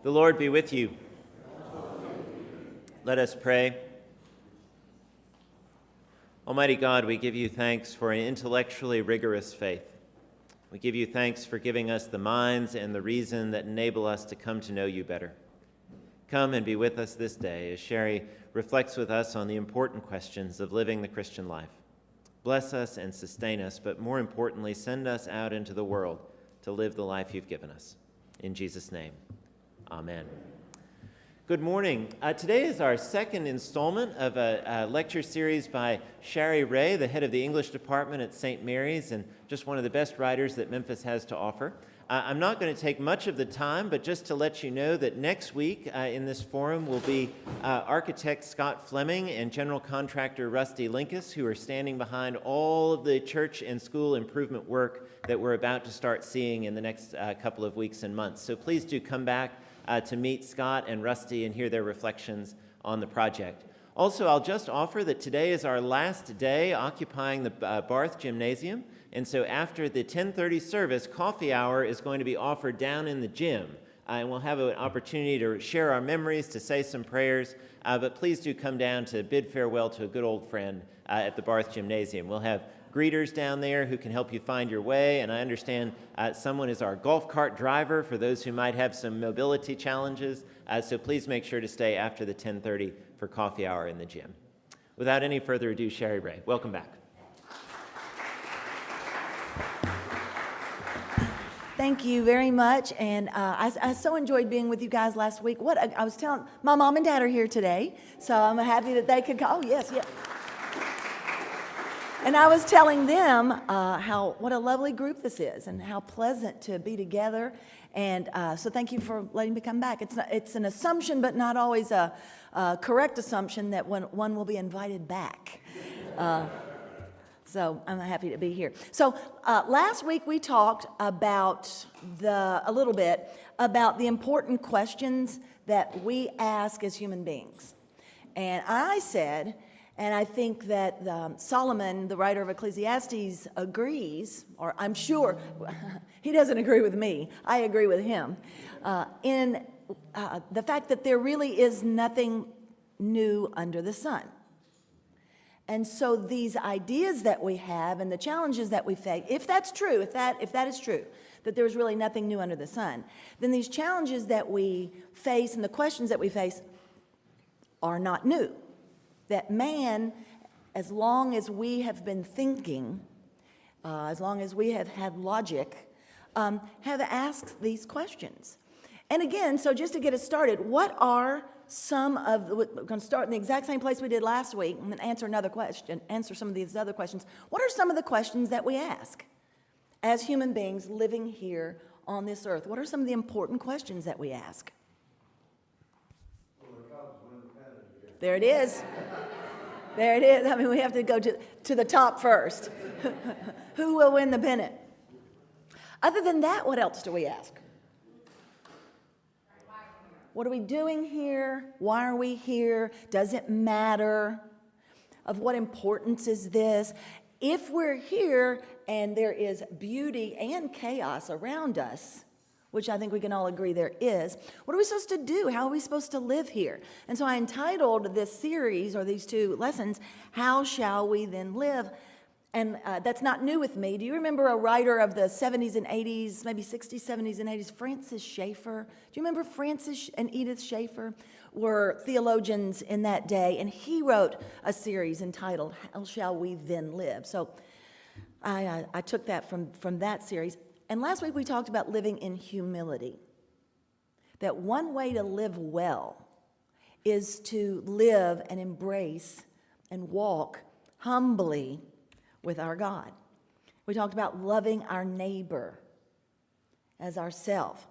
The Lord be with you. Let us pray. Almighty God, we give you thanks for an intellectually rigorous faith. We give you thanks for giving us the minds and the reason that enable us to come to know you better. Come and be with us this day as Shari reflects with us on the important questions of living the Christian life. Bless us and sustain us, but more importantly, send us out into the world to live the life you've given us. In Jesus' name, amen. Good morning. Today is our second installment of a lecture series by Shari Ray, the head of the English department at St. Mary's and just one of the best writers that Memphis has to offer. I'm not going to take much of the time, but just to let you know that next week in this forum will be architect Scott Fleming and general contractor Rusty Linkus, who are standing behind all of the church and school improvement work that we're about to start seeing in the next couple of weeks and months. So please do come back to meet Scott and Rusty and hear their reflections on the project. Also, I'll just offer that today is our last day occupying the Barth Gymnasium. And so after the 10:30 service, coffee hour is going to be offered down in the gym. And we'll have an opportunity to share our memories, to say some prayers. But please do come down to bid farewell to a good old friend at the Barth Gymnasium. We'll have greeters down there who can help you find your way. And I understand someone is our golf cart driver for those who might have some mobility challenges. So please make sure to stay after the 10:30 for coffee hour in the gym. Without any further ado, Shari Ray, welcome back. Thank you very much, and I so enjoyed being with you guys last week. I was telling, my mom and dad are here today, so I'm happy that they could come. Oh, yes. And I was telling them what a lovely group this is and how pleasant to be together, and so thank you for letting me come back. It's an assumption, but not always a correct assumption that one will be invited back. So I'm happy to be here. So last week we talked about a little bit about the important questions that we ask as human beings. And I said, and I think that Solomon, the writer of Ecclesiastes, agrees, or I'm sure, he doesn't agree with me, I agree with him, in the fact that there really is nothing new under the sun. And so these ideas that we have and the challenges that we face, if that's true, if that is true, that there's really nothing new under the sun, then these challenges that we face and the questions that we face are not new. That man, as long as we have been thinking, as long as we have had logic, have asked these questions. And again, so just to get us started, what are we're going to start in the exact same place we did last week and answer some of these other questions. What are some of the questions that we ask as human beings living here on this earth? What are some of the important questions that we ask? There it is. There it is. I mean, we have to go to the top first. Who will win the pennant? Other than that, what else do we ask? What are we doing here? Why are we here? Does it matter? Of what importance is this? If we're here and there is beauty and chaos around us, which I think we can all agree there is, what are we supposed to do? How are we supposed to live here? And so I entitled this series, or these two lessons, How Shall We Then Live? And that's not new with me. Do you remember a writer of the 70s and 80s, maybe 60s, 70s, and 80s, Francis Schaeffer? Do you remember Francis and Edith Schaeffer were theologians in that day? And he wrote a series entitled, How Shall We Then Live? So I took that from that series. And last week we talked about living in humility. That one way to live well is to live and embrace and walk humbly with our God. We talked about loving our neighbor as ourself.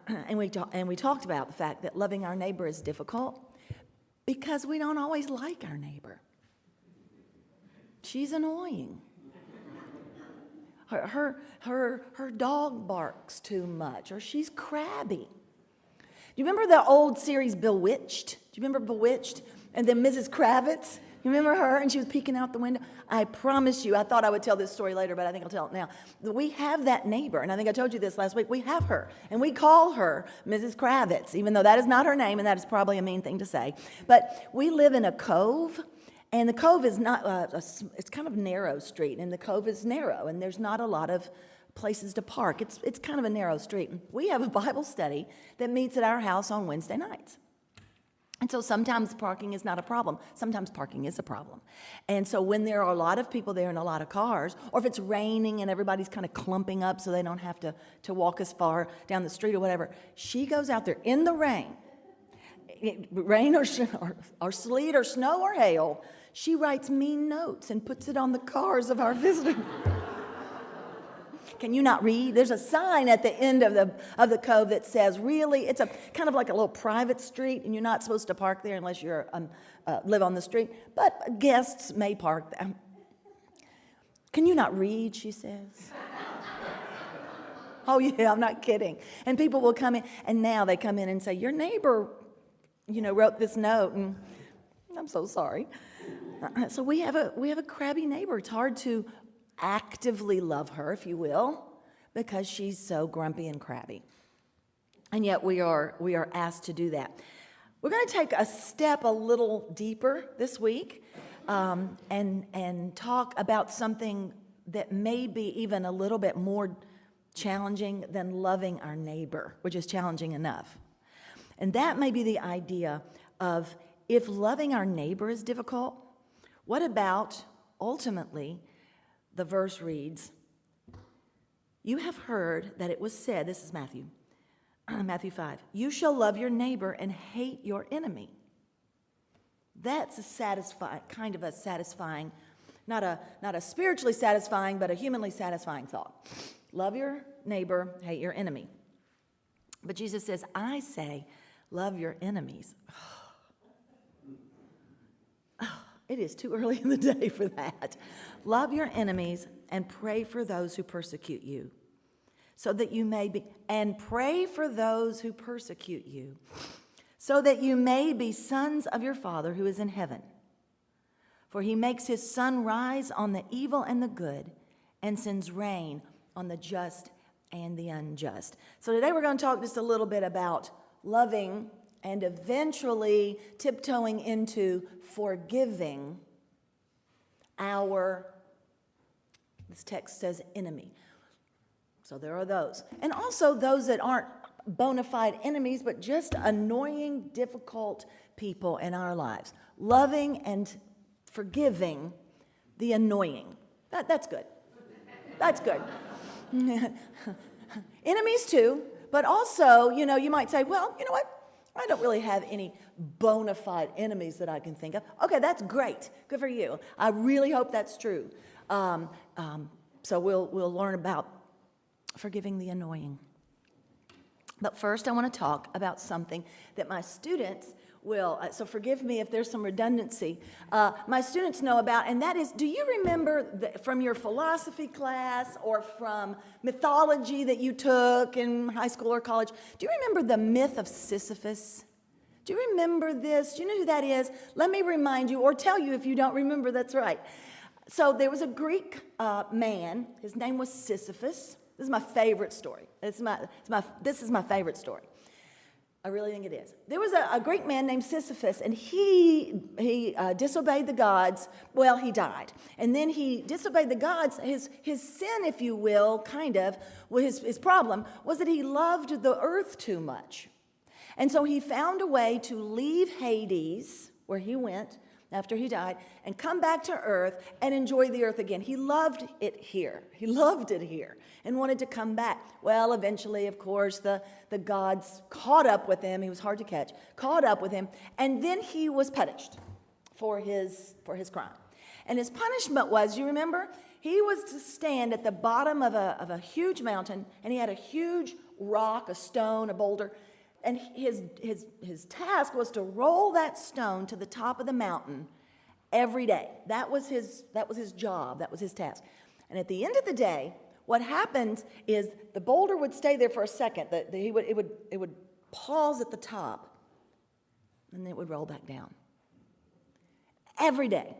And we talked about the fact that loving our neighbor is difficult because we don't always like our neighbor. She's annoying. Her dog barks too much, or she's crabby. Do you remember the old series Bewitched? Do you remember Bewitched? And then Mrs. Kravitz? You remember her? And she was peeking out the window. I promise you, I thought I would tell this story later, but I think I'll tell it now. We have that neighbor, and I think I told you this last week. We have her, and we call her Mrs. Kravitz, even though that is not her name, and that is probably a mean thing to say. But we live in a cove, and the cove is not, it's kind of narrow street, and the cove is narrow, and there's not a lot of places to park. It's kind of a narrow street. We have a Bible study that meets at our house on Wednesday nights. And so sometimes parking is not a problem. Sometimes parking is a problem. And so when there are a lot of people there and a lot of cars, or if it's raining and everybody's kind of clumping up so they don't have to walk as far down the street or whatever, she goes out there in the rain or sleet or snow or hail. She writes mean notes and puts it on the cars of our visitors. Can you not read? There's a sign at the end of the cove that says, really, it's a kind of like a little private street, and you're not supposed to park there unless you live on the street, but guests may park there. Can you not read, she says. Oh, yeah, I'm not kidding. And people will come in, and now they come in and say, your neighbor, wrote this note, and I'm so sorry. So we have a crabby neighbor. It's hard to actively love her, if you will, because she's so grumpy and crabby. And yet we are asked to do that. We're going to take a step a little deeper this week and talk about something that may be even a little bit more challenging than loving our neighbor, which is challenging enough. And that may be the idea of, if loving our neighbor is difficult, what about ultimately, the verse reads, you have heard that it was said, this is Matthew 5, you shall love your neighbor and hate your enemy. That's a satisfying, not a spiritually satisfying, but a humanly satisfying thought. Love your neighbor, hate your enemy. But Jesus says, I say, love your enemies. It is too early in the day for that. Love your enemies and pray for those who persecute you, so that you may be, and pray for those who persecute you, so that you may be sons of your Father who is in heaven. For he makes his sun rise on the evil and the good, and sends rain on the just and the unjust. So today we're going to talk just a little bit about loving and eventually tiptoeing into forgiving this text says enemy. So there are those. And also those that aren't bona fide enemies, but just annoying, difficult people in our lives. Loving and forgiving the annoying. That's good. That's good. Enemies too, but also, you might say, well, you know what? I don't really have any bona fide enemies that I can think of. Okay, that's great. Good for you. I really hope that's true. So we'll learn about forgiving the annoying. But first, I want to talk about something that my students will, so forgive me if there's some redundancy, my students know about, and that is, do you remember from your philosophy class or from mythology that you took in high school or college, do you remember the myth of Sisyphus? Do you remember this? Do you know who that is? Let me remind you, or tell you if you don't remember, that's right. So there was a Greek man, his name was Sisyphus. This is my favorite story. This is my favorite story. I really think it is. There was a Greek man named Sisyphus, and he disobeyed the gods. Well, he died. And then he disobeyed the gods. His sin, if you will, kind of, his problem was that he loved the earth too much. And so he found a way to leave Hades, where he went after he died, and come back to earth and enjoy the earth again. He loved it here. He loved it here and wanted to come back. Well, eventually, of course, the gods caught up with him. He was hard to catch. Caught up with him, and then he was punished for his crime. And his punishment was, you remember, he was to stand at the bottom of a huge mountain, and he had a huge rock, a stone, a boulder, and his task was to roll that stone to the top of the mountain every day. That was his job. That was his task. And at the end of the day, what happened is the boulder would stay there for a second. It would pause at the top, and then it would roll back down. every day.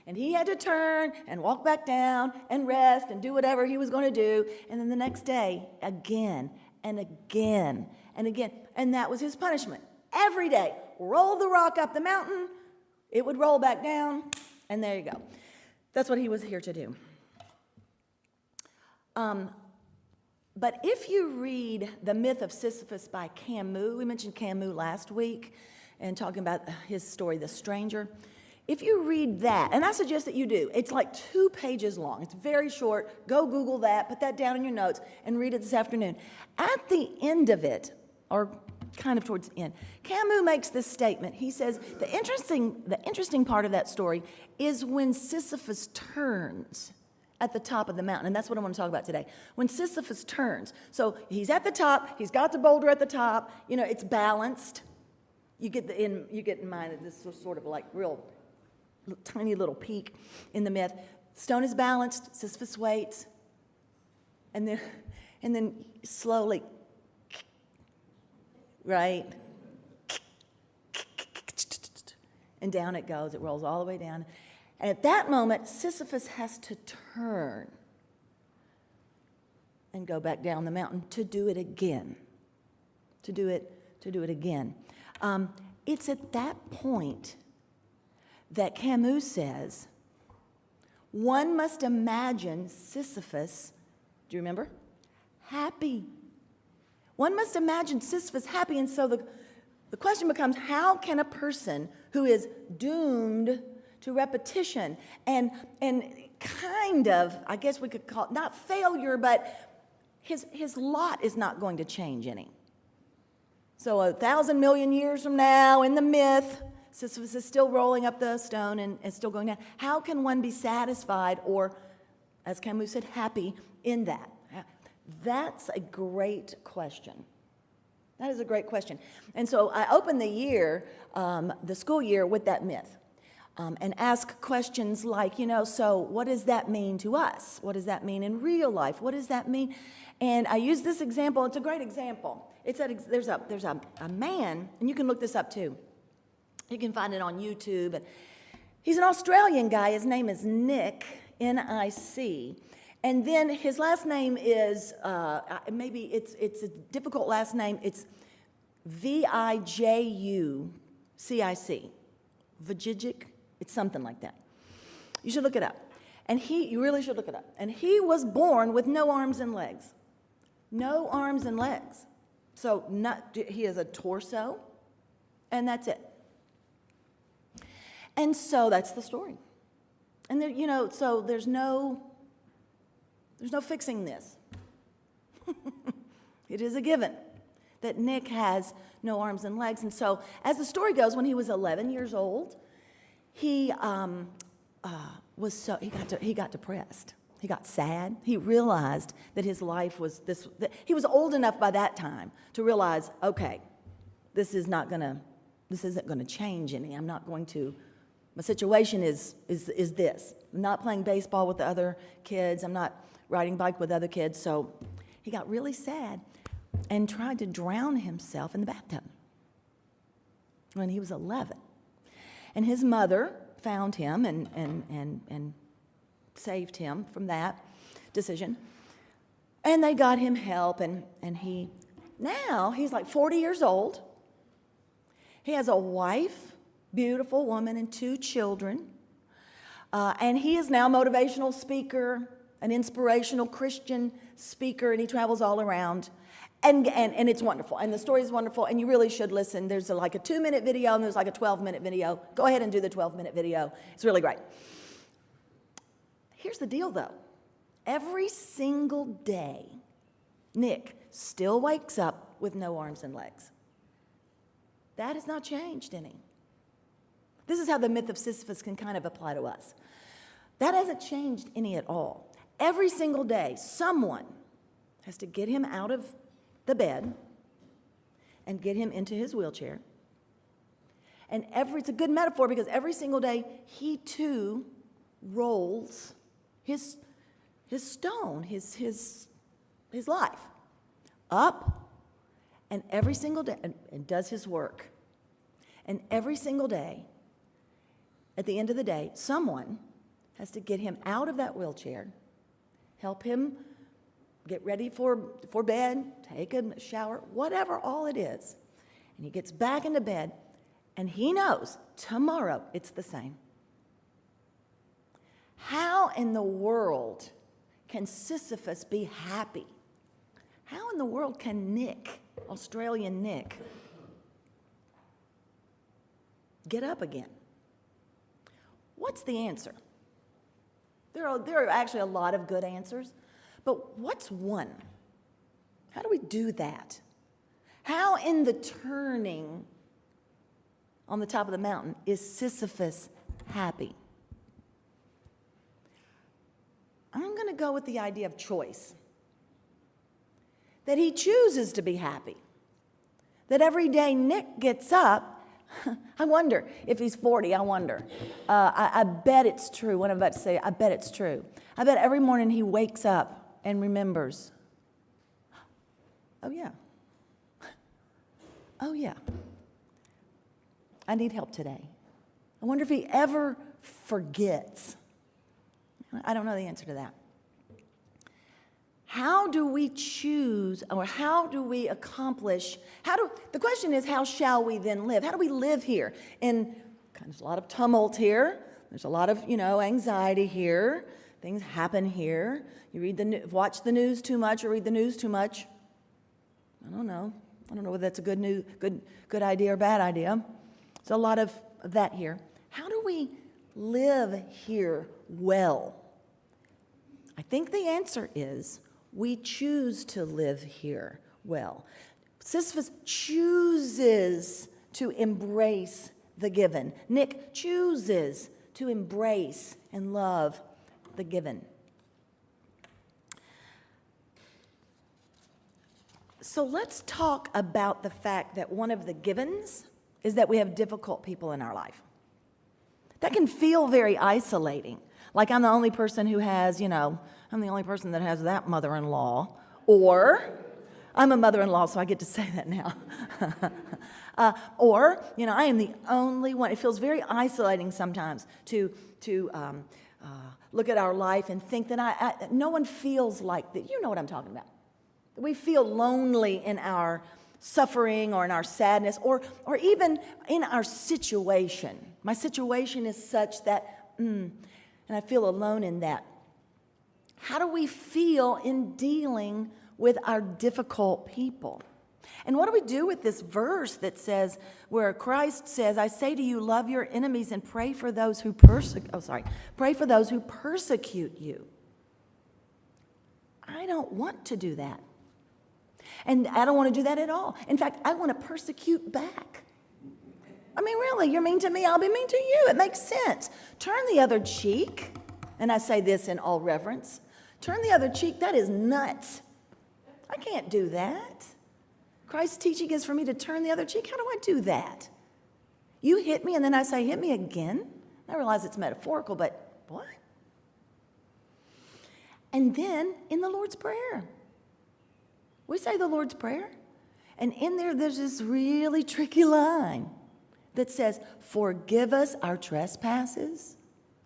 And he had to turn and walk back down and rest and do whatever he was going to do. And then the next day, again and again and again. And that was his punishment. Every day, roll the rock up the mountain, it would roll back down, and there you go. That's what he was here to do. But if you read The Myth of Sisyphus by Camus, we mentioned Camus last week and talking about his story, The Stranger. If you read that, and I suggest that you do, it's like 2 pages long. It's very short. Go Google that, put that down in your notes, and read it this afternoon. At the end of it, or kind of towards the end, Camus makes this statement. He says, the interesting part of that story is when Sisyphus turns at the top of the mountain, and that's what I want to talk about today. When Sisyphus turns, so he's at the top, he's got the boulder at the top, it's balanced. You get in mind that this was sort of like real tiny little peak in the myth. Stone is balanced, Sisyphus waits, and then slowly, right? And down it goes. It rolls all the way down. And at that moment, Sisyphus has to turn and go back down the mountain to do it again. To do it again. It's at that point that Camus says, one must imagine Sisyphus, do you remember? Happy. One must imagine Sisyphus happy, and so the question becomes, how can a person who is doomed to repetition and kind of, I guess we could call it, not failure, but his lot is not going to change any. So 1,000 million years from now, in the myth, Sisyphus is still rolling up the stone and still going down. How can one be satisfied or, as Camus said, happy in that? That's a great question. That is a great question. And so I opened the year, the school year, with that myth and ask questions like, so what does that mean to us? What does that mean in real life? What does that mean? And I use this example. It's a great example. There's a man, and you can look this up too. You can find it on YouTube. He's an Australian guy. His name is Nick, N-I-C. And then his last name is, maybe it's a difficult last name. It's V-I-J-U-C-I-C. Vajijic. It's something like that. You should look it up. You really should look it up. And he was born with no arms and legs. No arms and legs. So he has a torso, and that's it. And so that's the story. And there, so there's no fixing this. It is a given that Nick has no arms and legs. And so as the story goes, when he was 11 years old, he got depressed. He got sad. He realized that his life was this. That he was old enough by that time to realize, okay, this isn't going to change any. I'm not going to. My situation is this. I'm not playing baseball with the other kids. I'm not riding bike with other kids. So he got really sad and tried to drown himself in the bathtub when he was 11. And his mother found him and saved him from that decision. And they got him help, and he's like 40 years old. He has a wife, beautiful woman, and 2 children. And he is now a motivational speaker, an inspirational Christian speaker, and he travels all around. And it's wonderful, and the story is wonderful, and you really should listen. There's like a 2-minute video, and there's like a 12-minute video. Go ahead and do the 12-minute video. It's really great. Here's the deal, though. Every single day, Nick still wakes up with no arms and legs. That has not changed any. This is how the myth of Sisyphus can kind of apply to us. That hasn't changed any at all. Every single day, someone has to get him out of the bed and get him into his wheelchair. And it's a good metaphor because every single day, he too rolls his stone, his life up, and every single day, and does his work. And every single day, at the end of the day, someone has to get him out of that wheelchair, help him get ready for bed, take a shower, whatever all it is. And he gets back into bed, and he knows tomorrow it's the same. How in the world can Sisyphus be happy? How in the world can Nick, Australian Nick, get up again? What's the answer? There are actually a lot of good answers, but what's one? How do we do that? How in the turning on the top of the mountain is Sisyphus happy? I'm going to go with the idea of choice. That he chooses to be happy. That every day Nick gets up, I wonder if he's 40, I wonder. I bet it's true. What I'm about to say, I bet it's true. I bet every morning he wakes up and remembers, oh yeah, I need help today. I wonder if he ever forgets. I don't know the answer to that. How do we choose, or how do we accomplish, the question is, how shall we then live? How do we live here? And there's a lot of tumult here. There's a lot of, anxiety here. Things happen here. You watch the news too much or read the news too much. I don't know whether that's a good idea or bad idea. There's a lot of that here. How do we live here well? I think the answer is we choose to live here well. Sisyphus chooses to embrace the given. Nick chooses to embrace and love the given. So let's talk about the fact that one of the givens is that we have difficult people in our life. That can feel very isolating. Like I'm the only person who has, I'm the only person that has that mother-in-law. Or I'm a mother-in-law, so I get to say that now. Or I am the only one. It feels very isolating sometimes to look at our life and think that no one feels like that. You know what I'm talking about. We feel lonely in our suffering or in our sadness or even in our situation. My situation is such that, and I feel alone in that. How do we feel in dealing with our difficult people? And what do we do with this verse that says, where Christ says, I say to you, love your enemies and pray for those who pray for those who persecute you. I don't want to do that. And I don't want to do that at all. In fact, I want to persecute back. I mean, really, you're mean to me, I'll be mean to you. It makes sense. Turn the other cheek, and I say this in all reverence. Turn the other cheek, that is nuts. I can't do that. Christ's teaching is for me to turn the other cheek. How do I do that? You hit me, and then I say, hit me again? I realize it's metaphorical, but what? And then in the Lord's Prayer, we say the Lord's Prayer, and in there's this really tricky line that says, forgive us our trespasses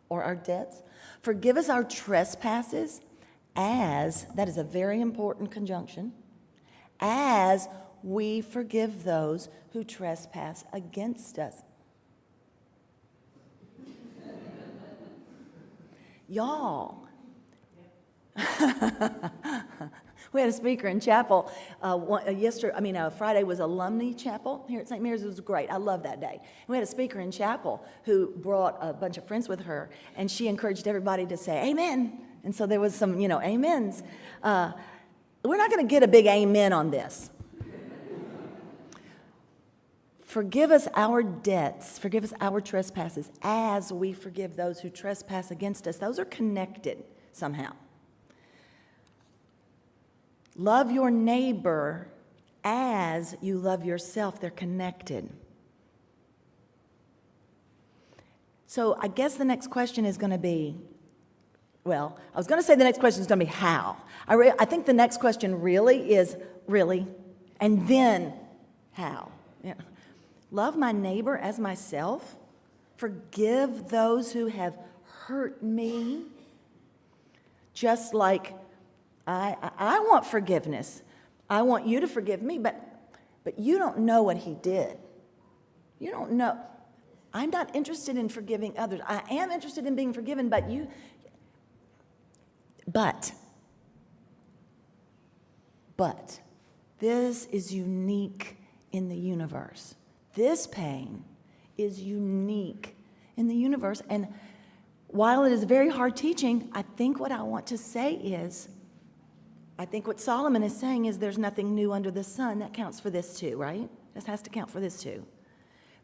or our debts. Forgive us our trespasses that is a very important conjunction, as we forgive those who trespass against us. Y'all. We had a speaker in chapel Friday was alumni chapel here at St. Mary's. It was great. I love that day. We had a speaker in chapel who brought a bunch of friends with her, and she encouraged everybody to say amen. And so there was some, amens. We're not going to get a big amen on this. Forgive us our debts, forgive us our trespasses, as we forgive those who trespass against us. Those are connected somehow. Love your neighbor as you love yourself. They're connected. So I guess the next question is going to be, I was going to say the next question is going to be how. I think the next question really is, and then how? Yeah. Love my neighbor as myself? forgive those who have hurt me. Just like I want forgiveness. I want you to forgive me, but you don't know what he did. You don't know. I'm not interested in forgiving others. I am interested in being forgiven, but this is unique in the universe. This pain is unique in the universe. And while it is very hard teaching, I think what I want to say is, I think what Solomon is saying is there's nothing new under the sun. That counts for this too, right? This has to count for this too.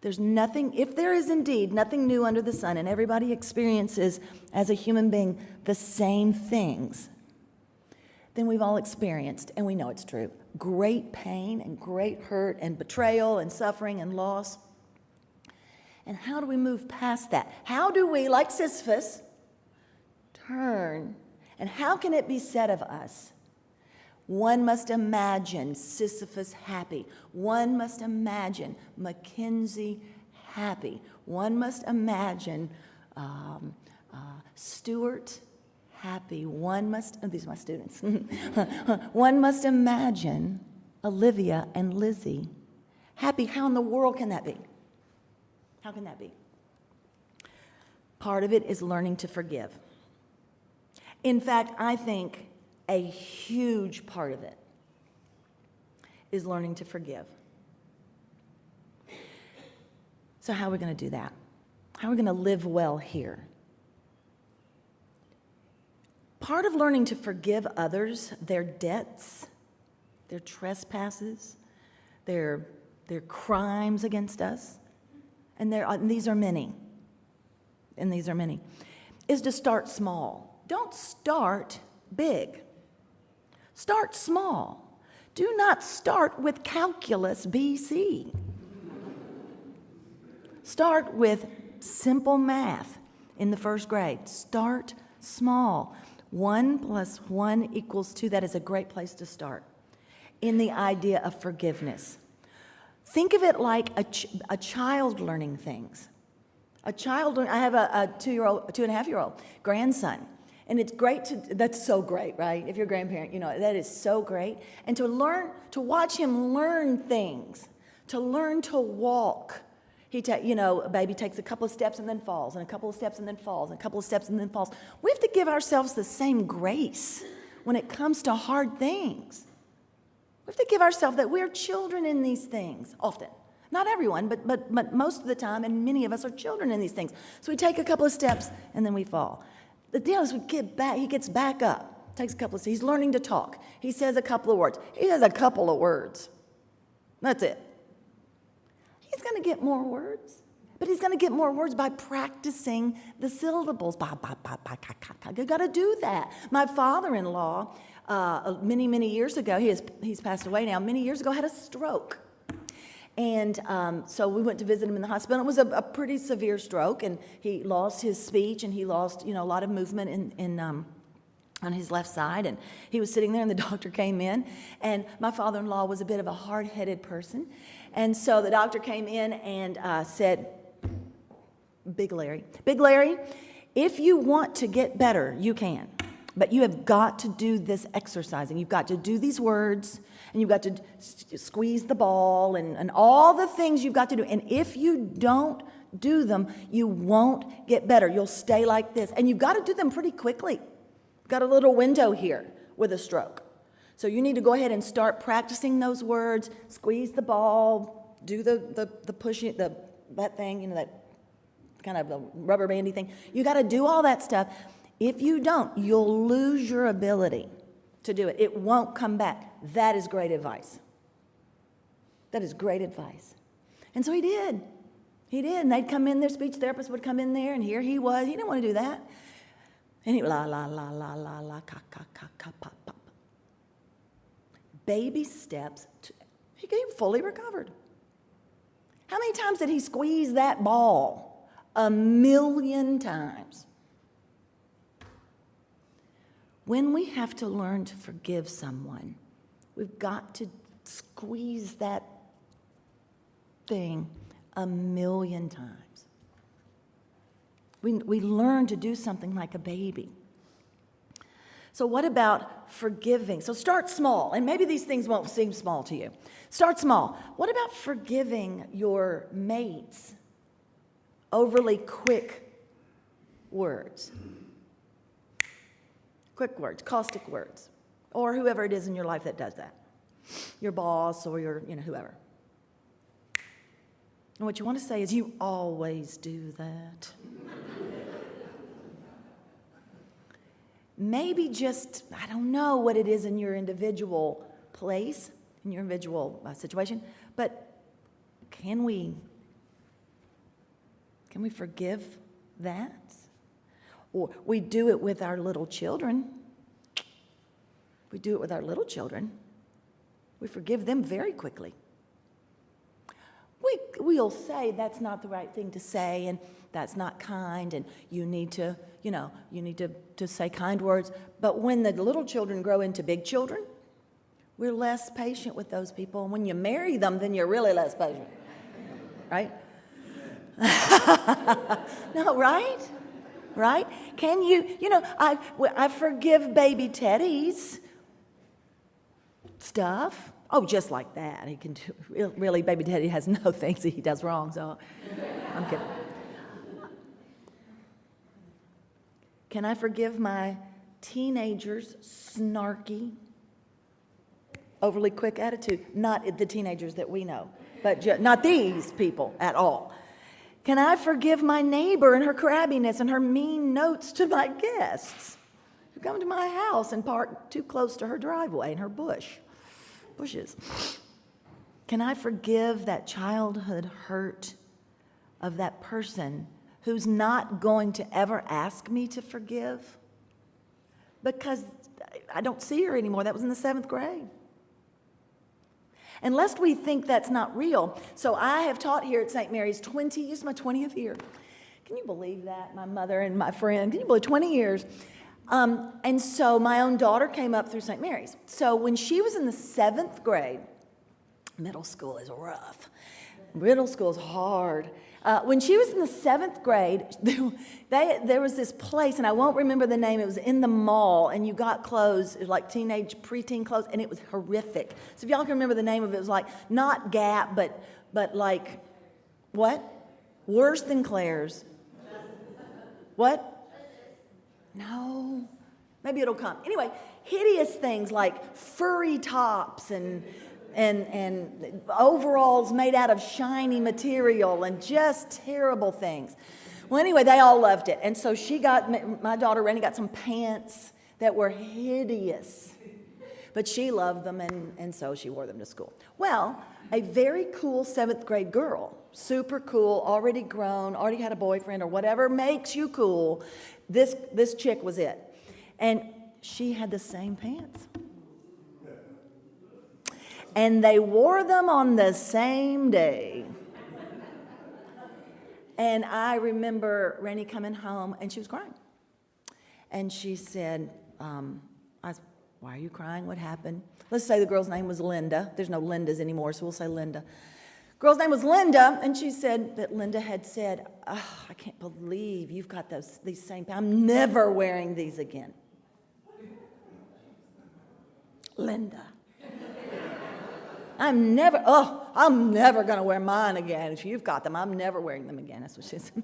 There's nothing, if there is indeed nothing new under the sun, and everybody experiences as a human being the same things, then we've all experienced, and we know it's true, great pain and great hurt and betrayal and suffering and loss. And how do we move past that? How do we, like Sisyphus, turn? And how can it be said of us? One must imagine Sisyphus happy. One must imagine Mackenzie happy. One must imagine Stuart happy. One must, these are my students. One must imagine Olivia and Lizzie happy. How in the world can that be? How can that be? Part of it is learning to forgive. In fact, I think a huge part of it is learning to forgive. So how are we going to do that? How are we going to live well here? Part of learning to forgive others, their debts, their trespasses, their crimes against us, and these are many, is to start small. Don't start big. Start small. Do not start with calculus BC. Start with simple math in the first grade. Start small. 1 + 1 = 2. That is a great place to start in the idea of forgiveness. Think of it like a child learning things. I have a 2.5-year-old grandson. And it's great that's so great, right? If you're a grandparent, you know, that is so great. And to watch him learn things, to learn to walk. A baby takes a couple of steps and then falls, and a couple of steps and then falls, and a couple of steps and then falls. We have to give ourselves the same grace when it comes to hard things. We have to give ourselves that we're children in these things, often. Not everyone, but most of the time, and many of us are children in these things. So we take a couple of steps, and then we fall. The deal is he gets back up, takes a couple of steps. He's learning to talk. He says a couple of words. He says a couple of words. That's it. He's going to get more words, but he's going to get more words by practicing the syllables. You got to do that. My father-in-law, many years ago, he's passed away now, many years ago, had a stroke. And so we went to visit him in the hospital. It was a pretty severe stroke, and he lost his speech, and he lost, a lot of movement on his left side. And he was sitting there, and the doctor came in, and my father-in-law was a bit of a hard-headed person. And so the doctor came in and said, Big Larry, if you want to get better, you can. But you have got to do this exercising. You've got to do these words, and you've got to squeeze the ball, and all the things you've got to do. And if you don't do them, you won't get better. You'll stay like this. And you've got to do them pretty quickly. You've got a little window here with a stroke. So you need to go ahead and start practicing those words, squeeze the ball, do the pushing, that thing, that kind of the rubber bandy thing. You got to do all that stuff. If you don't, you'll lose your ability to do it. It won't come back. That is great advice. That is great advice. And so he did. And they'd come in, their speech therapist would come in there, and here he was. He didn't want to do that. And he la, la, la, la, la, la, ka, ka, ka, ka, pop, pop. Baby steps, he fully recovered. How many times did he squeeze that ball? 1,000,000 times. When we have to learn to forgive someone, we've got to squeeze that thing 1,000,000 times. We learn to do something like a baby. So what about forgiving? So start small, and maybe these things won't seem small to you. Start small. What about forgiving your mate's overly quick words? Quick words, caustic words, or whoever it is in your life that does that. Your boss or your, whoever. And what you want to say is, you always do that. Maybe just, I don't know what it is in your individual place, in your individual situation, but can we forgive that? Or we do it with our little children. We do it with our little children. We forgive them very quickly. We'll say that's not the right thing to say, and that's not kind, and you need to say kind words. But when the little children grow into big children, we're less patient with those people. And when you marry them, then you're really less patient. Right? No, right? Right? Can I forgive baby Teddy's stuff. Oh, just like that. He can do, really, baby Teddy has no things that he does wrong, so I'm kidding. Can I forgive my teenager's snarky, overly quick attitude? Not the teenagers that we know, but not these people at all. Can I forgive my neighbor and her crabbiness and her mean notes to my guests who come to my house and park too close to her driveway and her bushes? Can I forgive that childhood hurt of that person who's not going to ever ask me to forgive because I don't see her anymore? That was in the 7th grade. And lest we think that's not real, so I have taught here at St. Mary's this is my 20th year. Can you believe that? My mother and my friend, can you believe 20 years? And so my own daughter came up through St. Mary's. So when she was in the 7th grade, middle school is rough. Middle school is hard. When she was in the 7th grade, there was this place, and I won't remember the name. It was in the mall, and you got clothes, like teenage, preteen clothes, and it was horrific. So if y'all can remember the name of it, it was like not Gap, but like what? Worse than Claire's. What? No. Maybe it'll come. Anyway, hideous things like furry tops and overalls made out of shiny material and just terrible things. Well, anyway, they all loved it. And so my daughter Rennie got some pants that were hideous. But she loved them, and so she wore them to school. Well, a very cool 7th grade girl, super cool, already grown, already had a boyfriend or whatever makes you cool, this chick was it. And she had the same pants. And they wore them on the same day. And I remember Rennie coming home, and she was crying. And she said, why are you crying? What happened? Let's say the girl's name was Linda. There's no Lindas anymore, so we'll say Linda. Girl's name was Linda, and she said that Linda had said, I can't believe you've got these same pants. I'm never wearing these again. Linda. I'm never going to wear mine again. If you've got them, I'm never wearing them again. That's what she said.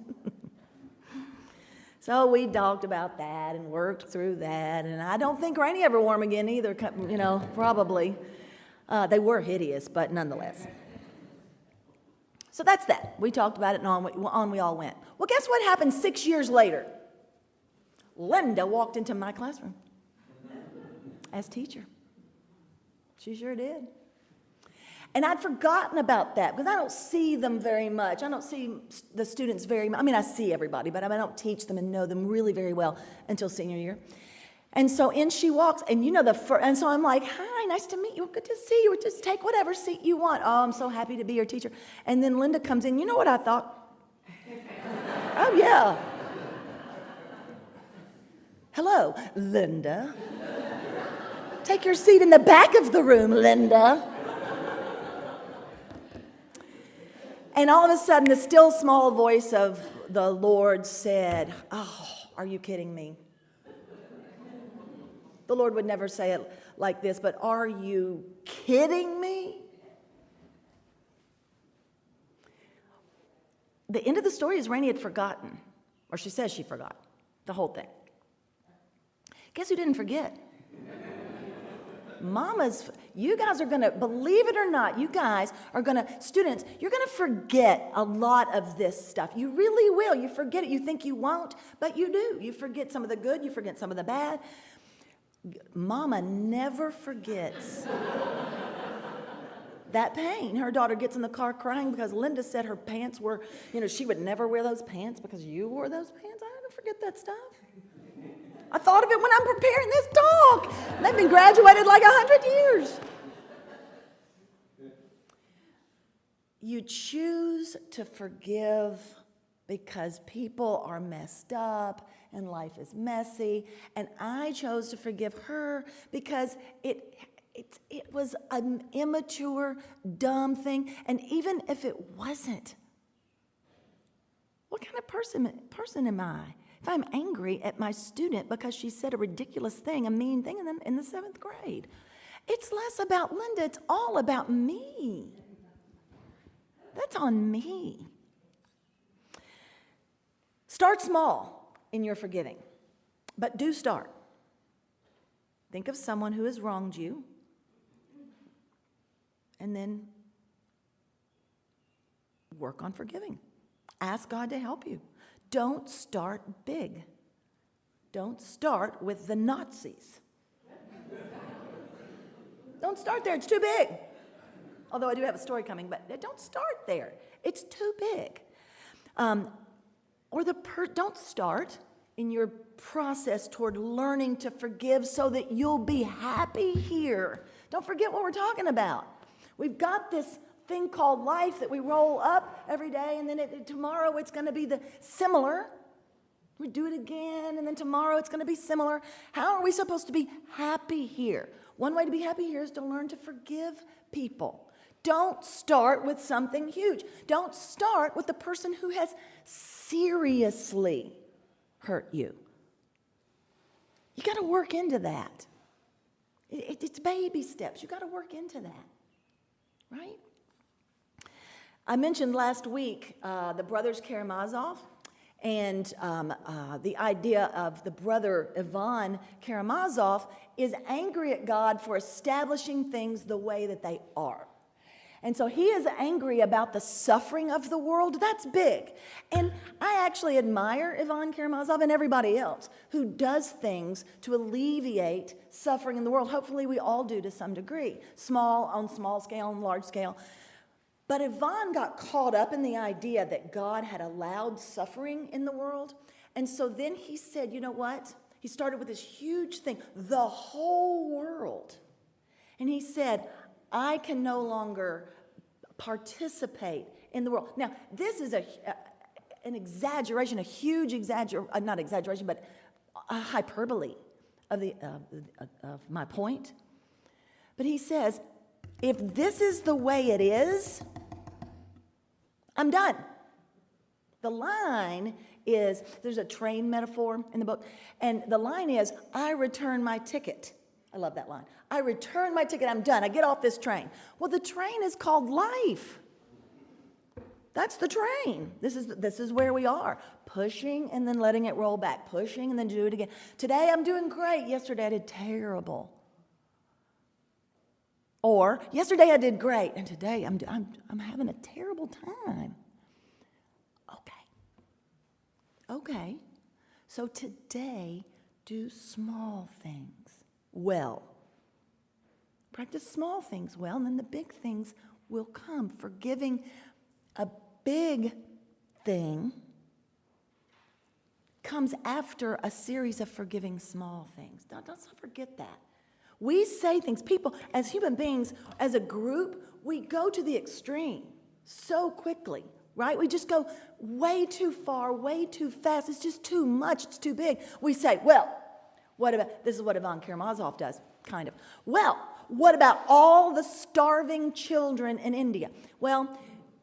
So we talked about that and worked through that. And I don't think Rainey ever wore them again either, probably. They were hideous, but nonetheless. So that's that. We talked about it, and on we all went. Well, guess what happened 6 years later? Linda walked into my classroom as teacher. She sure did. And I'd forgotten about that because I don't see them very much. I don't see the students very much. I mean, I see everybody, but I don't teach them and know them really very well until senior year. And so in she walks, and and so I'm like, hi, nice to meet you. Good to see you. Just take whatever seat you want. Oh, I'm so happy to be your teacher. And then Linda comes in. You know what I thought? Oh, yeah. Hello, Linda. Take your seat in the back of the room, Linda. And all of a sudden, the still small voice of the Lord said, "Oh, are you kidding me?" The Lord would never say it like this, but are you kidding me? The end of the story is Rainey had forgotten, or she says she forgot the whole thing. Guess who didn't forget? Mamas, you guys are going to, believe it or not, you guys are going to, students, you're going to forget a lot of this stuff. You really will. You forget it. You think you won't, but you do. You forget some of the good. You forget some of the bad. Mama never forgets that pain. Her daughter gets in the car crying because Linda said her pants were, she would never wear those pants because you wore those pants. I don't forget that stuff. I thought of it when I'm preparing this talk. They've been graduated like 100 years. You choose to forgive because people are messed up and life is messy. And I chose to forgive her because it was an immature, dumb thing. And even if it wasn't, what kind of person am I? If I'm angry at my student because she said a ridiculous thing, a mean thing in the 7th grade, it's less about Linda, it's all about me. That's on me. Start small in your forgiving, but do start. Think of someone who has wronged you, and then work on forgiving. Ask God to help you. Don't start big. Don't start with the Nazis. Don't start there. It's too big. Although I do have a story coming, but don't start there. It's too big. Don't start in your process toward learning to forgive so that you'll be happy here. Don't forget what we're talking about. We've got this thing called life that we roll up every day, and then tomorrow it's going to be the similar. We do it again, and then tomorrow it's going to be similar. How are we supposed to be happy here? One way to be happy here is to learn to forgive people. Don't start with something huge. Don't start with the person who has seriously hurt you. You got to work into that. It's baby steps. You got to work into that, right? I mentioned last week the brothers Karamazov and the idea of the brother Ivan Karamazov is angry at God for establishing things the way that they are. And so he is angry about the suffering of the world. That's big. And I actually admire Ivan Karamazov and everybody else who does things to alleviate suffering in the world. Hopefully we all do to some degree, on small scale, on large scale. But Ivan got caught up in the idea that God had allowed suffering in the world. And so then he said, you know what? He started with this huge thing, the whole world. And he said, I can no longer participate in the world. Now, this is an exaggeration, a huge exaggeration, not exaggeration, but a hyperbole of my point. But he says, if this is the way it is, I'm done. The line is, there's a train metaphor in the book, and the line is, I return my ticket. I love that line. I return my ticket, I'm done. I get off this train. Well, the train is called life. That's the train. This is where we are. Pushing and then letting it roll back. Pushing and then do it again. Today I'm doing great. Yesterday I did terrible. Or yesterday I did great, and today I'm having a terrible time. Okay. So today, do small things well. Practice small things well, and then the big things will come. Forgiving a big thing comes after a series of forgiving small things. Don't forget that. We say things, people, as human beings, as a group, we go to the extreme so quickly, right? We just go way too far, way too fast. It's just too much. It's too big. We say, well, what about, this is what Ivan Karamazov does, kind of. Well, what about all the starving children in India? Well,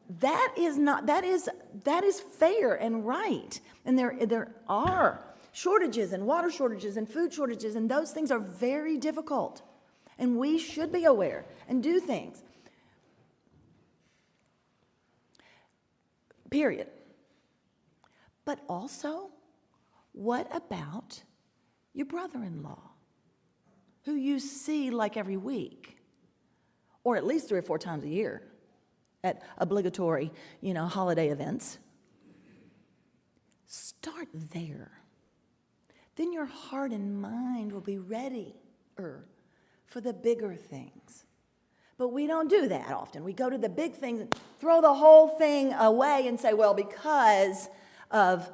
that is fair and right. And there are shortages and water shortages and food shortages, and those things are very difficult. And we should be aware and do things. Period. But also, what about your brother-in-law, who you see like every week, or at least 3 or 4 times a year at obligatory, holiday events? Start there. Then your heart and mind will be ready for the bigger things. But we don't do that often. We go to the big things and throw the whole thing away and say, well, because of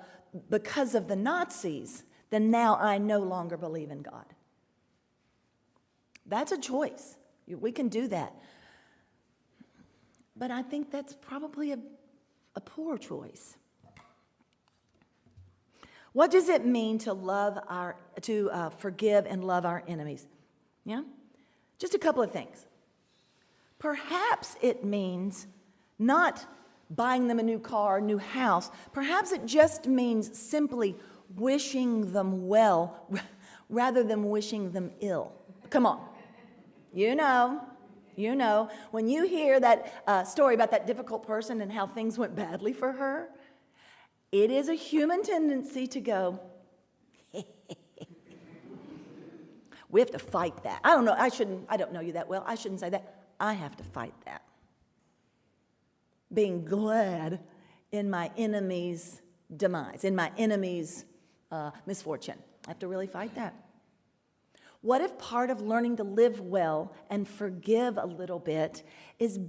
the Nazis, then now I no longer believe in God. That's a choice. We can do that. But I think that's probably a poor choice. What does it mean to forgive and love our enemies? Yeah? Just a couple of things. Perhaps it means not buying them a new car, new house. Perhaps it just means simply wishing them well rather than wishing them ill. Come on. You know. When you hear that story about that difficult person and how things went badly for her, it is a human tendency to go, we have to fight that. I don't know you that well. I shouldn't say that. I have to fight that. Being glad in my enemy's demise, in my enemy's misfortune. I have to really fight that. What if part of learning to live well and forgive a little bit is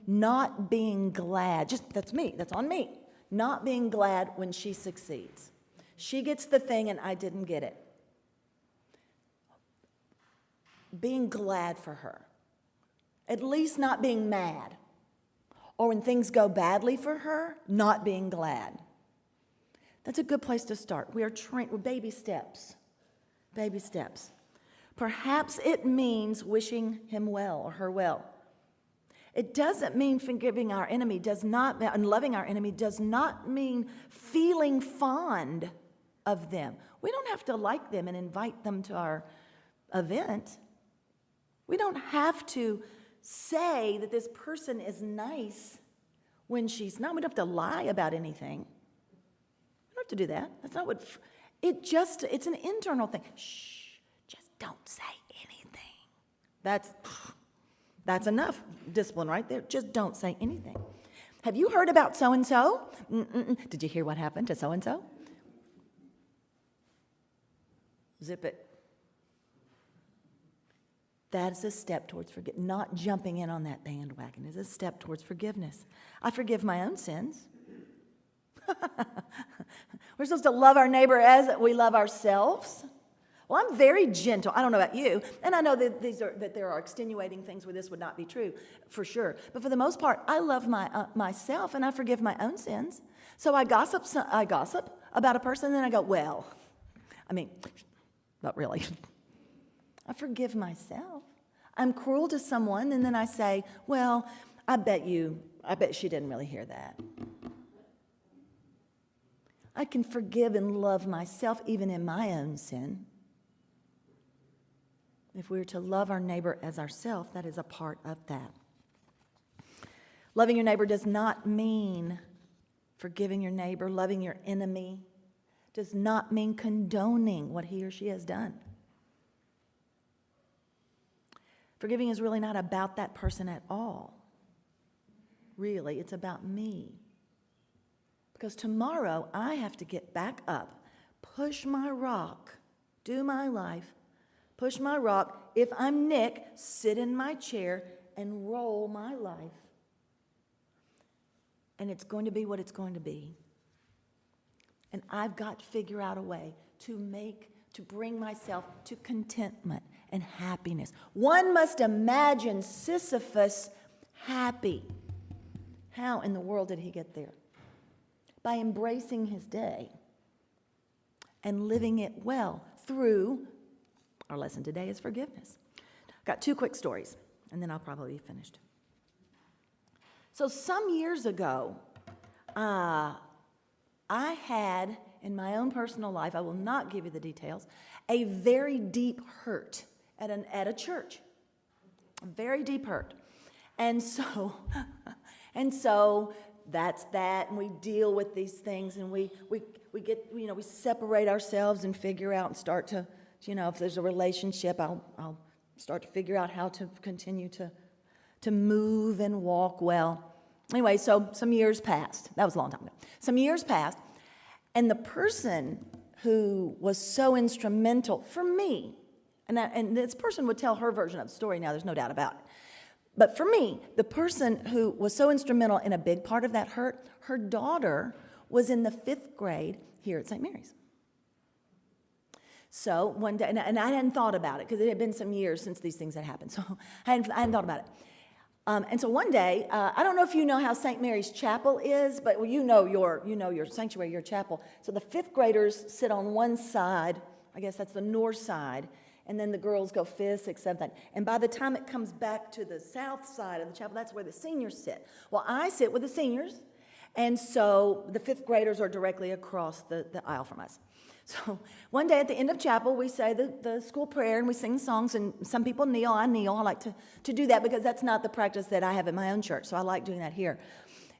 not being glad? That's me, that's on me. Not being glad when she succeeds. She gets the thing and I didn't get it. Being glad for her. At least not being mad. Or when things go badly for her, not being glad. That's a good place to start. We're baby steps. Baby steps. Perhaps it means wishing him well or her well. It doesn't mean forgiving our enemy, and loving our enemy does not mean feeling fond of them. We don't have to like them and invite them to our event. We don't have to say that this person is nice when she's not. We don't have to lie about anything. We don't have to do that. That's not what, it's an internal thing. Shh, just don't say anything. That's enough discipline right there. Just don't say anything. Have you heard about so-and-so? Did you hear what happened to so-and-so? Zip it. That is a step towards forgiveness. Not jumping in on that bandwagon is a step towards forgiveness. I forgive my own sins. We're supposed to love our neighbor as we love ourselves. Well, I'm very gentle. I don't know about you, and I know that there are extenuating things where this would not be true, for sure. But for the most part, I love myself, and I forgive my own sins. So I gossip about a person, and then I go, well, not really. I forgive myself. I'm cruel to someone, and then I say, well, I bet she didn't really hear that. I can forgive and love myself even in my own sin. If we are to love our neighbor as ourselves, that is a part of that. Loving your neighbor does not mean forgiving your neighbor. Loving your enemy does not mean condoning what he or she has done. Forgiving is really not about that person at all. Really, it's about me. Because tomorrow I have to get back up, push my rock, do my life, push my rock. If I'm Nick, sit in my chair and roll my life. And it's going to be what it's going to be. And I've got to figure out a way to bring myself to contentment and happiness. One must imagine Sisyphus happy. How in the world did he get there? By embracing his day and living it well through, our lesson today is forgiveness. Got 2 quick stories, and then I'll probably be finished. So some years ago, I had, in my own personal life, I will not give you the details, a very deep hurt at a church. A very deep hurt. And so, that's that, and we deal with these things, and we get, we separate ourselves and figure out and start to, if there's a relationship, I'll start to figure out how to continue to move and walk well. Anyway, so some years passed. That was a long time ago. Some years passed, and the person who was so instrumental for me, and this person would tell her version of the story now, there's no doubt about it. But for me, the person who was so instrumental in a big part of that hurt, her daughter was in the 5th grade here at St. Mary's. So one day, and I hadn't thought about it because it had been some years since these things had happened. So I hadn't thought about it. And so one day, I don't know if you know how St. Mary's Chapel is, but you know your sanctuary, your chapel. So the 5th graders sit on one side, I guess that's the north side, and then the girls go 5th, 6th, 7th. And by the time it comes back to the south side of the chapel, that's where the seniors sit. Well, I sit with the seniors, and so the 5th graders are directly across the aisle from us. So one day at the end of chapel, we say the school prayer, and we sing songs, and some people kneel. I kneel. I like to do that because that's not the practice that I have at my own church, so I like doing that here.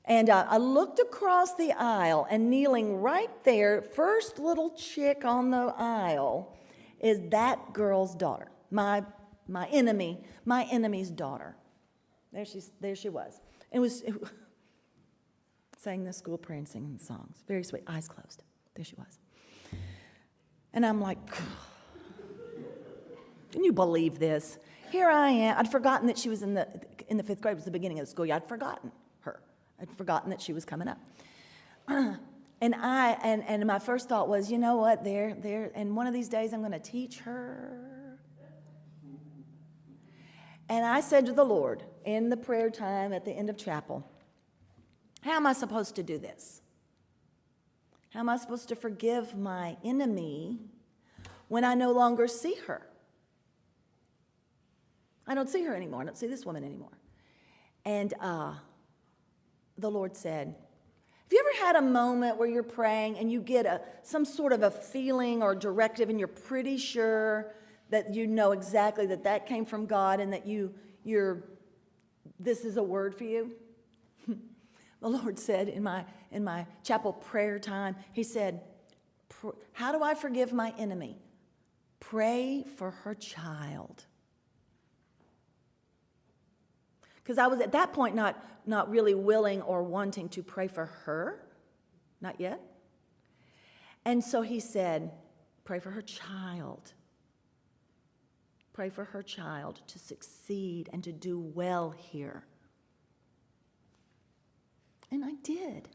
And I looked across the aisle, and kneeling right there, first little chick on the aisle, is that girl's daughter, my enemy's daughter. There she was. It was sang the school prayer and singing songs. Very sweet, eyes closed. There she was. And I'm like, can you believe this? Here I am. I'd forgotten that she was in the 5th grade. It was the beginning of the school year. I'd forgotten her. I'd forgotten that she was coming up. And my first thought was, you know what, and one of these days I'm going to teach her. And I said to the Lord in the prayer time at the end of chapel, how am I supposed to do this? How am I supposed to forgive my enemy when I no longer see her? I don't see her anymore. I don't see this woman anymore. And the Lord said, have you ever had a moment where you're praying and you get some sort of a feeling or directive and you're pretty sure that you know exactly that came from God and that this is a word for you? The Lord said in my chapel prayer time, he said, how do I forgive my enemy? Pray for her child. Because I was at that point not really willing or wanting to pray for her, not yet. And so he said, pray for her child. Pray for her child to succeed and to do well here. And I did.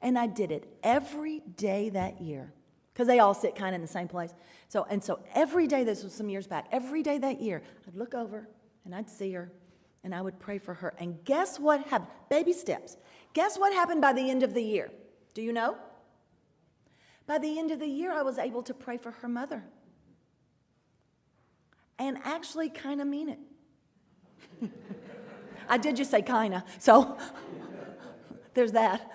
And I did it every day that year. Because they all sit kind of in the same place. So every day, this was some years back, every day that year, I'd look over and I'd see her. And I would pray for her. And guess what happened? Baby steps. Guess what happened by the end of the year? Do you know? By the end of the year, I was able to pray for her mother. And actually kind of mean it. I did just say kind of. So there's that.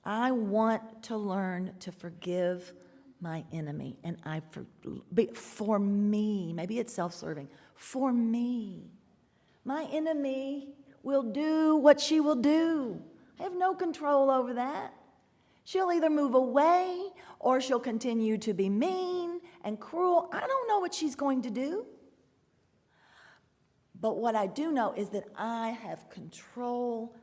I want to learn to forgive my enemy, and for me, maybe it's self-serving, for me. My enemy will do what she will do. I have no control over that. She'll either move away or she'll continue to be mean and cruel. I don't know what she's going to do. But what I do know is that I have control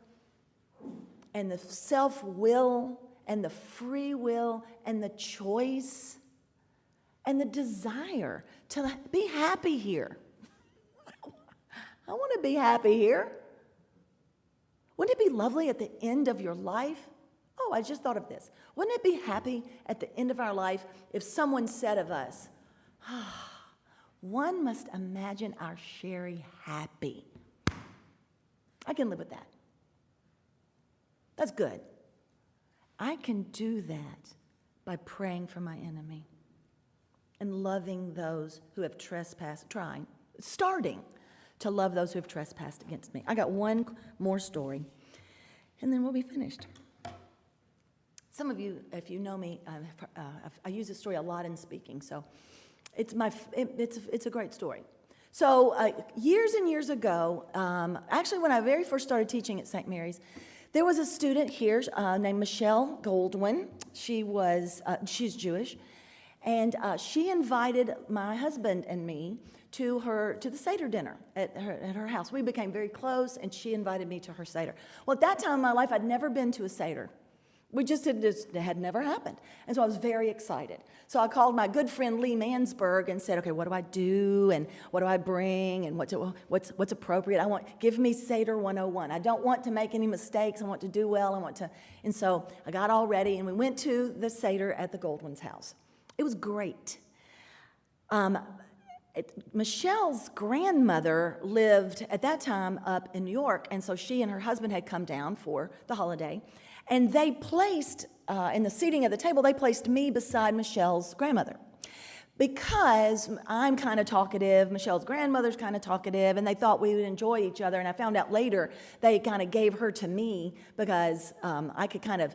and the self-will and the free will and the choice and the desire to be happy here. I want to be happy here. Wouldn't it be lovely at the end of your life? Oh, I just thought of this. Wouldn't it be happy at the end of our life if someone said of us, one must imagine our Shari happy. I can live with that. That's good. I can do that by praying for my enemy and loving those who have trespassed, starting to love those who have trespassed against me. I got one more story, and then we'll be finished. Some of you, if you know me, I use this story a lot in speaking, so it's a great story. So years and years ago, actually when I very first started teaching at St. Mary's, there was a student here named Michelle Goldwyn. She's Jewish, and she invited my husband and me to the Seder dinner at her house. We became very close, and she invited me to her Seder. Well, at that time in my life, I'd never been to a Seder. It had never happened. And so I was very excited. So I called my good friend Lee Mansberg and said, okay, what do I do? And what do I bring? And what's appropriate? Give me Seder 101. I don't want to make any mistakes. I want to do well. And so I got all ready, and we went to the Seder at the Goldwyn's house. It was great. Michelle's grandmother lived at that time up in New York, and so she and her husband had come down for the holiday. And they placed, in the seating at the table, they placed me beside Michelle's grandmother. Because I'm kind of talkative, Michelle's grandmother's kind of talkative, and they thought we would enjoy each other. And I found out later they kind of gave her to me because I could kind of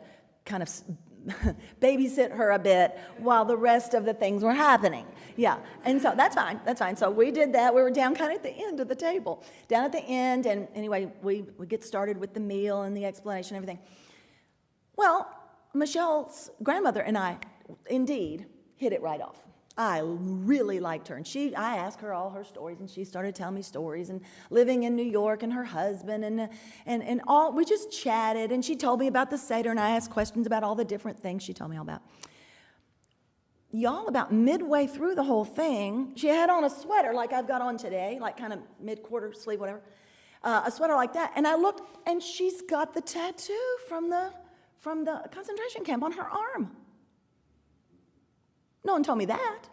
babysit her a bit while the rest of the things were happening. Yeah, and so that's fine. So we did that. We were down kind of at the end of the table, down at the end, and anyway, we get started with the meal and the explanation and everything. Well, Michelle's grandmother and I, indeed, hit it right off. I really liked her, and I asked her all her stories, and she started telling me stories, and living in New York, and her husband, and all. We just chatted, and she told me about the Seder, and I asked questions about all the different things she told me all about. Y'all, about midway through the whole thing, she had on a sweater like I've got on today, like kind of mid-quarter sleeve, whatever, a sweater like that, and I looked, and she's got the tattoo from the concentration camp on her arm. No one told me that.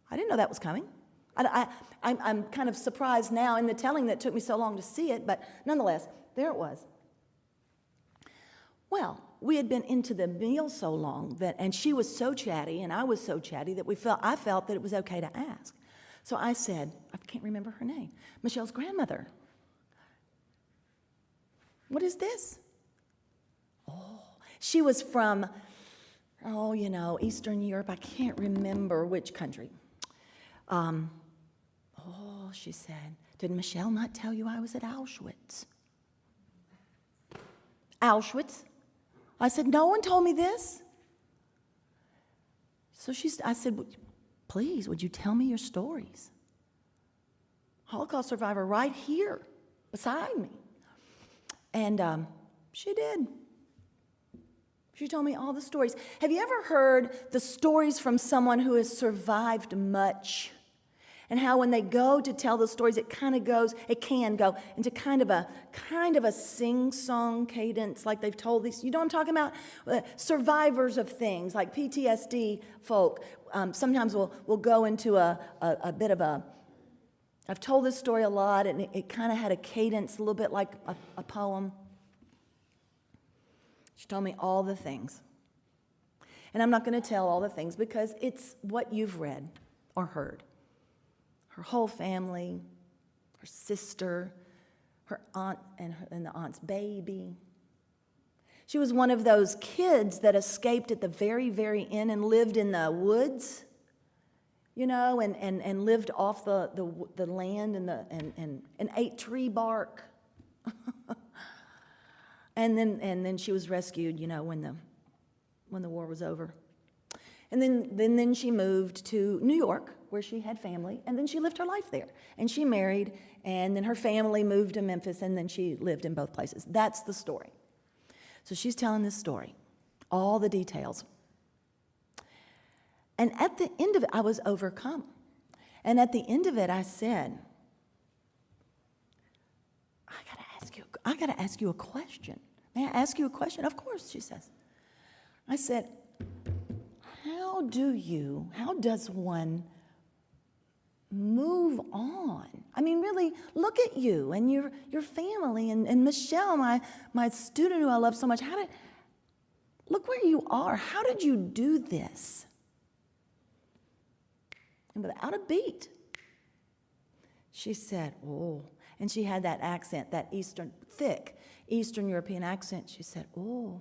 I didn't know that was coming. I'm kind of surprised now in the telling that it took me so long to see it, but nonetheless, there it was. Well, we had been into the meal so long and she was so chatty and I was so chatty that I felt that it was okay to ask. So I said, I can't remember her name, Michelle's grandmother. What is this? Oh, she was from, Eastern Europe. I can't remember which country. She said, did Michelle not tell you I was at Auschwitz? Auschwitz? I said, no one told me this. So I said, please, would you tell me your stories? Holocaust survivor right here beside me. And she did. She told me all the stories. Have you ever heard the stories from someone who has survived much? And how when they go to tell the stories, it can go into kind of a sing-song cadence, like they've told these. You know what I'm talking about? Survivors of things, like PTSD folk. Sometimes we'll go into a bit of a. I've told this story a lot, and it kind of had a cadence, a little bit like a poem. She told me all the things. And I'm not going to tell all the things because it's what you've read or heard. Her whole family, her sister, her aunt and the aunt's baby. She was one of those kids that escaped at the very, very end and lived in the woods, and lived off the land and ate tree bark. And then she was rescued, when the war was over. And then she moved to New York, where she had family, and then she lived her life there. And she married, and then her family moved to Memphis, and then she lived in both places. That's the story. So she's telling this story, all the details. And at the end of it, I was overcome. And at the end of it, I said, I got to ask you a question. May I ask you a question? Of course, she says. I said, how does one move on? I mean, really, look at you and your family and Michelle, my student who I love so much. Look where you are. How did you do this? And without a beat, She said, oh. And she had that accent, that thick Eastern European accent. She said, oh,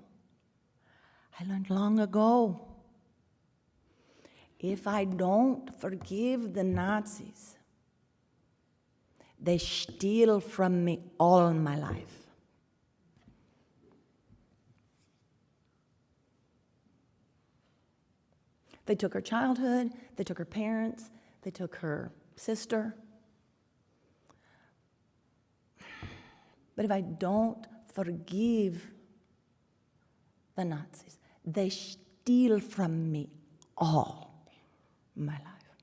I learned long ago, if I don't forgive the Nazis, they steal from me all my life. They took her childhood, they took her parents, they took her sister. But if I don't forgive the Nazis, they steal from me all my life.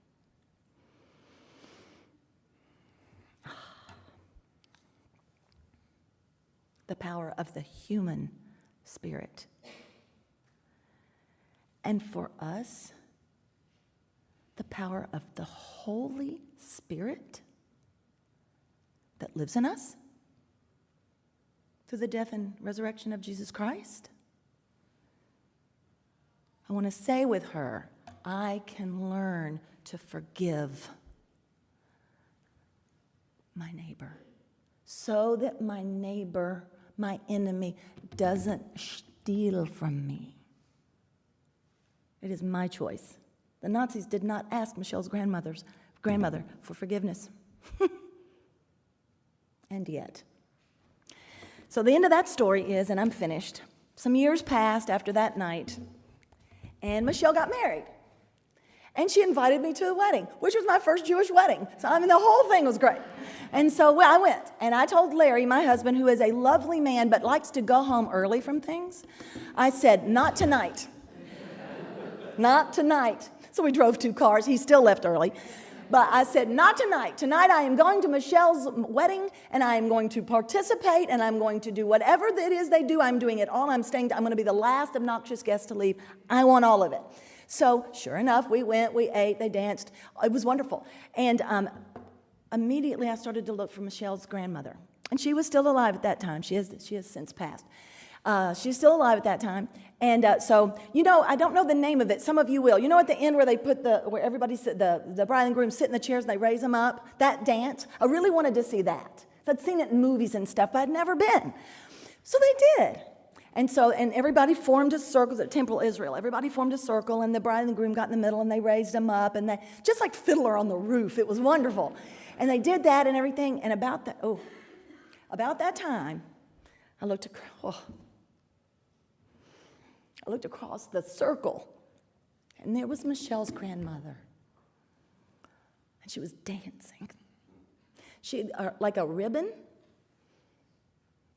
The power of the human spirit. And for us, the power of the Holy Spirit that lives in us through the death and resurrection of Jesus Christ. I want to say with her, I can learn to forgive my neighbor so that my neighbor, my enemy, doesn't steal from me. It is my choice. The Nazis did not ask Michelle's grandmother for forgiveness. And yet. So the end of that story is, and I'm finished, some years passed after that night, and Michelle got married. And she invited me to the wedding, which was my first Jewish wedding. So, I mean, the whole thing was great. And so I went, and I told Larry, my husband, who is a lovely man but likes to go home early from things, I said, not tonight. Not tonight. So we drove 2 cars. He still left early. But I said, not tonight. Tonight I am going to Michelle's wedding, and I am going to participate, and I'm going to do whatever it is they do. I'm doing it all. I'm going to be the last obnoxious guest to leave. I want all of it. So sure enough, we went, we ate, they danced. It was wonderful. And immediately I started to look for Michelle's grandmother. And she was still alive at that time. She has since passed. She's still alive at that time. And so, I don't know the name of it. Some of you will. You know at the end where they put where everybody sit, the bride and groom sit in the chairs and they raise them up? That dance? I really wanted to see that. So I'd seen it in movies and stuff, but I'd never been. So they did. And everybody formed a circle at Temple Israel. Everybody formed a circle, and the bride and the groom got in the middle, and they raised them up, and they just like Fiddler on the Roof. It was wonderful. And they did that and everything. And about that time, I looked across the circle, and there was Michelle's grandmother, and she was dancing. She had like a ribbon,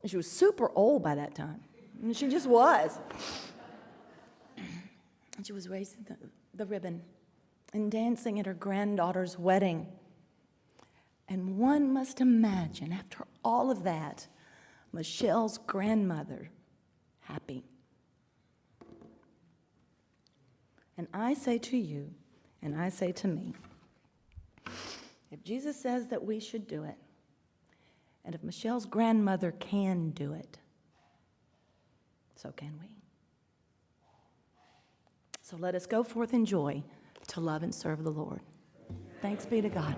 and she was super old by that time. And she just was. And she was raising the ribbon and dancing at her granddaughter's wedding. And one must imagine, after all of that, Michelle's grandmother happy. And I say to you, and I say to me, if Jesus says that we should do it, and if Michelle's grandmother can do it, so can we. So let us go forth in joy to love and serve the Lord. Thanks be to God.